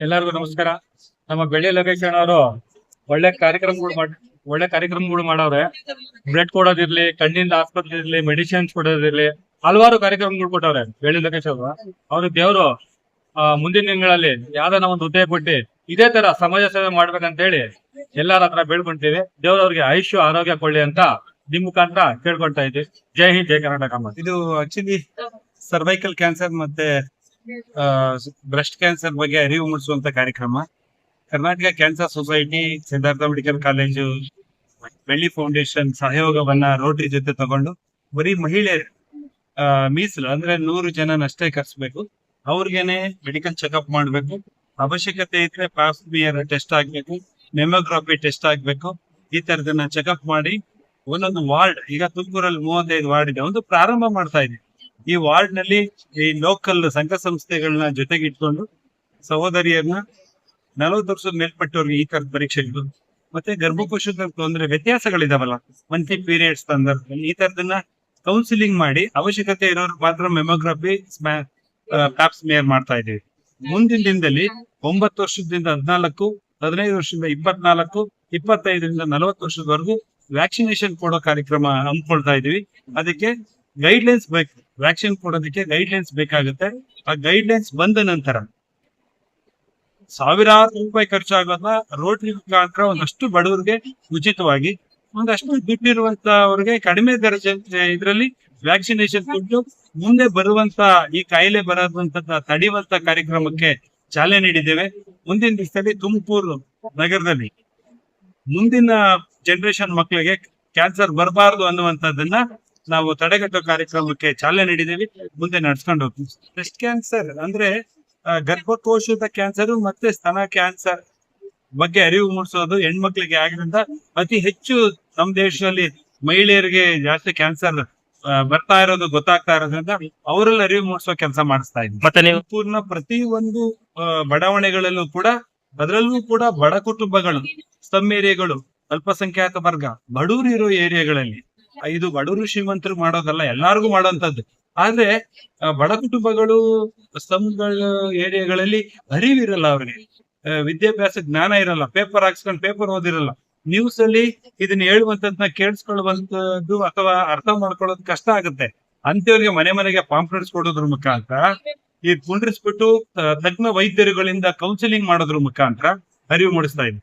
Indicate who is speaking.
Speaker 1: ಎಲ್ಲರಿಗೂ ನಮಸ್ಕಾರ. ನಮ್ಮ ಬೆಳ್ಳಿ ಲೋಕೇಶ್ ಅವರು ಒಳ್ಳೆ ಕಾರ್ಯಕ್ರಮಗಳು ಮಾಡವ್ರೆ. ಬ್ಲಡ್ ಕೊಡೋದಿರ್ಲಿ, ಕಣ್ಣಿಂದ ಆಸ್ಪತ್ರೆ ಇರ್ಲಿ, ಮೆಡಿಸಿನ್ಸ್ ಕೊಡೋದಿರ್ಲಿ, ಹಲವಾರು ಕಾರ್ಯಕ್ರಮಗಳು ಕೊಟ್ಟವ್ರೆ ಬೆಳ್ಳಿ ಲೋಕೇಶ್ ಅವರು. ಅವ್ರಿಗೆ ದೇವರು ಮುಂದಿನ ದಿನಗಳಲ್ಲಿ ಯಾವ್ದಾನ ಒಂದು ಹುದ್ದೆ ಕೊಟ್ಟು ಇದೇ ತರ ಸಮಾಜ ಸೇವೆ ಮಾಡ್ಬೇಕಂತ ಹೇಳಿ ಎಲ್ಲಾರ ಹತ್ರ ಬೇಡ್ಕೊಂತೀವಿ. ದೇವ್ರವ್ರಿಗೆ ಆಯುಷ್ಯ ಆರೋಗ್ಯ ಕೊಡ್ಲಿ ಅಂತ ನಿಮ್ ಮುಖಾಂತರ ಕೇಳ್ಕೊಳ್ತಾ ಇದ್ವಿ. ಜೈ ಹಿಂದ್, ಜೈ ಕರ್ನಾಟಕ.
Speaker 2: ಇದು ಆಕ್ಚುಲಿ ಸರ್ವೈಕಲ್ ಕ್ಯಾನ್ಸರ್ ಮತ್ತೆ ಬ್ರೆಸ್ಟ್ ಕ್ಯಾನ್ಸರ್ ಬಗ್ಗೆ ಅರಿವು ಮೂಡಿಸುವಂತ ಕಾರ್ಯಕ್ರಮ. Karnataka Cancer Society, Siddhartha Medical College, Belli Foundation ಸಹಯೋಗವನ್ನ ರೋಟರಿ ಜೊತೆ ತಗೊಂಡು ಬರೀ ಮಹಿಳೆಯರು ಮೀಸಲು ಅಂದ್ರೆ 100 ಜನನಷ್ಟೇ ಕರ್ಸ್ಬೇಕು. ಅವ್ರಿಗೇನೆ ಮೆಡಿಕಲ್ ಚೆಕ್ಅಪ್ ಮಾಡ್ಬೇಕು. ಅವಶ್ಯಕತೆ ಇದ್ರೆ ಪಾಸ್ಮಿಯರ್ ಟೆಸ್ಟ್ ಆಗ್ಬೇಕು, ಮೆಮೊಗ್ರಫಿ ಟೆಸ್ಟ್ ಆಗ್ಬೇಕು. ಈ ತರದನ್ನ ಚೆಕ್ಅಪ್ ಮಾಡಿ ಒಂದೊಂದು ವಾರ್ಡ್, ಈಗ ತುಮಕೂರಲ್ಲಿ 35 ವಾರ್ಡ್ ಇದೆ, ಒಂದು ಪ್ರಾರಂಭ ಮಾಡ್ತಾ ಇದೆ. ಈ ವಾರ್ಡ್ ನಲ್ಲಿ ಈ ಲೋಕಲ್ ಸಂಘ ಸಂಸ್ಥೆಗಳನ್ನ ಜೊತೆಗೆ ಇಟ್ಕೊಂಡು ಸಹೋದರಿಯರನ್ನ 40 ವರ್ಷದ ಮೇಲ್ಪಟ್ಟವ್ರಿಗೆ ಈ ತರದ ಪರೀಕ್ಷೆಗಳು ಮತ್ತೆ ಗರ್ಭಕೋಶದ ತೊಂದರೆ ವ್ಯತ್ಯಾಸಗಳಿದಾವಲ್ಲ, ಮಂತ್ಲಿ ಪೀರಿಯಡ್ಸ್ ಸಂದರ್ಭದಲ್ಲಿ ಈ ತರದನ್ನ ಕೌನ್ಸಿಲಿಂಗ್ ಮಾಡಿ ಅವಶ್ಯಕತೆ ಇರೋರು ಮಾತ್ರ ಮೆಮೊಗ್ರಫಿ, ಪ್ಯಾಪ್ಸ್ಮಿಯರ್ ಮಾಡ್ತಾ ಇದೀವಿ. ಮುಂದಿನ ದಿನದಲ್ಲಿ 9 ವರ್ಷದಿಂದ 14, 15 ವರ್ಷದಿಂದ 24, 25ರಿಂದ 40 ವರ್ಷದವರೆಗೂ ವ್ಯಾಕ್ಸಿನೇಷನ್ ಕೊಡೋ ಕಾರ್ಯಕ್ರಮ ಹಮ್ಮಿಕೊಳ್ತಾ ಇದೀವಿ. ಅದಕ್ಕೆ ಗೈಡ್ಲೈನ್ಸ್ ಬೇಕು. ವ್ಯಾಕ್ಸಿನ್ ಕೊಡೋದಕ್ಕೆ ಗೈಡ್ಲೈನ್ಸ್ ಬೇಕಾಗುತ್ತೆ. ಆ ಗೈಡ್ಲೈನ್ಸ್ ಬಂದ ನಂತರ ಸಾವಿರಾರು ರೂಪಾಯಿ ಖರ್ಚಾಗೋದನ್ನ ರೋಟರಿ ಮುಖಾಂತರ ಒಂದಷ್ಟು ಬಡವರಿಗೆ ಉಚಿತವಾಗಿ, ಒಂದಷ್ಟು ದುಡ್ಡಿರುವಂತವ್ರಿಗೆ ಕಡಿಮೆ ದರ್ಜೆ ಇದರಲ್ಲಿ ವ್ಯಾಕ್ಸಿನೇಷನ್ ಕೊಟ್ಟು ಮುಂದೆ ಬರುವಂತ ಈ ಕಾಯಿಲೆ ಬರೋದಂತ ತಡೆಯುವಂತ ಕಾರ್ಯಕ್ರಮಕ್ಕೆ ಚಾಲನೆ ನೀಡಿದ್ದೇವೆ. ಮುಂದಿನ ದಿವಸದಲ್ಲಿ ತುಮಕೂರು ನಗರದಲ್ಲಿ ಮುಂದಿನ ಜನರೇಷನ್ ಮಕ್ಕಳಿಗೆ ಕ್ಯಾನ್ಸರ್ ಬರಬಾರದು ಅನ್ನುವಂಥದ್ದನ್ನ ನಾವು ತಡೆಗಟ್ಟೋ ಕಾರ್ಯಕ್ರಮಕ್ಕೆ ಚಾಲನೆ ನೀಡಿದ್ದೇವೆ. ಮುಂದೆ ನಡ್ಸ್ಕೊಂಡು ಹೋಗ್ತೀವಿ. ಬ್ರೆಸ್ಟ್ ಕ್ಯಾನ್ಸರ್ ಅಂದ್ರೆ ಗರ್ಭಕೋಶದ ಕ್ಯಾನ್ಸರ್ ಮತ್ತೆ ಸ್ತನ ಕ್ಯಾನ್ಸರ್ ಬಗ್ಗೆ ಅರಿವು ಮೂಡಿಸೋದು ಹೆಣ್ಮಕ್ಳಿಗೆ ಆಗಿರೋದ್ರಿಂದ ಅತಿ ಹೆಚ್ಚು ನಮ್ಮ ದೇಶದಲ್ಲಿ ಮಹಿಳೆಯರಿಗೆ ಜಾಸ್ತಿ ಕ್ಯಾನ್ಸರ್ ಬರ್ತಾ ಇರೋದು ಗೊತ್ತಾಗ್ತಾ ಇರೋದ್ರಿಂದ ಅವರಲ್ಲಿ ಅರಿವು ಮೂಡಿಸೋ ಕೆಲಸ ಮಾಡಿಸ್ತಾ ಇದ್ವಿ.
Speaker 1: ಮತ್ತೆ ನೀವು
Speaker 2: ಪೂರ್ಣ ಪ್ರತಿ ಒಂದು ಬಡಾವಣೆಗಳಲ್ಲೂ ಕೂಡ, ಅದರಲ್ಲೂ ಕೂಡ ಬಡ ಕುಟುಂಬಗಳು, ಸ್ಲಮ್ ಏರಿಯಾಗಳು, ಅಲ್ಪಸಂಖ್ಯಾತ ವರ್ಗ, ಬಡವರು ಇರೋ ಏರಿಯಾಗಳಲ್ಲಿ, ಇದು ಬಡವರು ಶ್ರೀಮಂತರು ಮಾಡೋದಲ್ಲ, ಎಲ್ಲಾರ್ಗು ಮಾಡೋಂಥದ್ದು. ಆದ್ರೆ ಬಡ ಕುಟುಂಬಗಳು, ಸ್ಲಮ್ಗಳ ಏರಿಯಾಗಳಲ್ಲಿ ಅರಿವಿರಲ್ಲ, ಅವ್ರಿಗೆ ವಿದ್ಯಾಭ್ಯಾಸ ಜ್ಞಾನ ಇರಲ್ಲ, ಪೇಪರ್ ಹಾಕ್ಸ್ಕೊಂಡು ಪೇಪರ್ ಓದಿರಲ್ಲ. ನ್ಯೂಸ್ ಅಲ್ಲಿ ಇದನ್ನ ಹೇಳುವಂತದ್ನ ಕೇಳಿಸ್ಕೊಳ್ಳುವಂತದ್ದು ಅಥವಾ ಅರ್ಥ ಮಾಡ್ಕೊಳ್ಳೋದು ಕಷ್ಟ ಆಗುತ್ತೆ. ಅಂತವ್ರಿಗೆ ಮನೆ ಮನೆಗೆ ಪಾಂಪ್ಲೆಟ್ಸ್ ಕೊಡೋದ್ರ ಮುಖಾಂತರ, ಈ ಕುಂಡ್ರಿಸ್ಬಿಟ್ಟು ತಜ್ಞ ವೈದ್ಯರುಗಳಿಂದ ಕೌನ್ಸಿಲಿಂಗ್ ಮಾಡೋದ್ರ ಮುಖಾಂತರ ಅರಿವು ಮೂಡಿಸ್ತಾ ಇದ್ವಿ.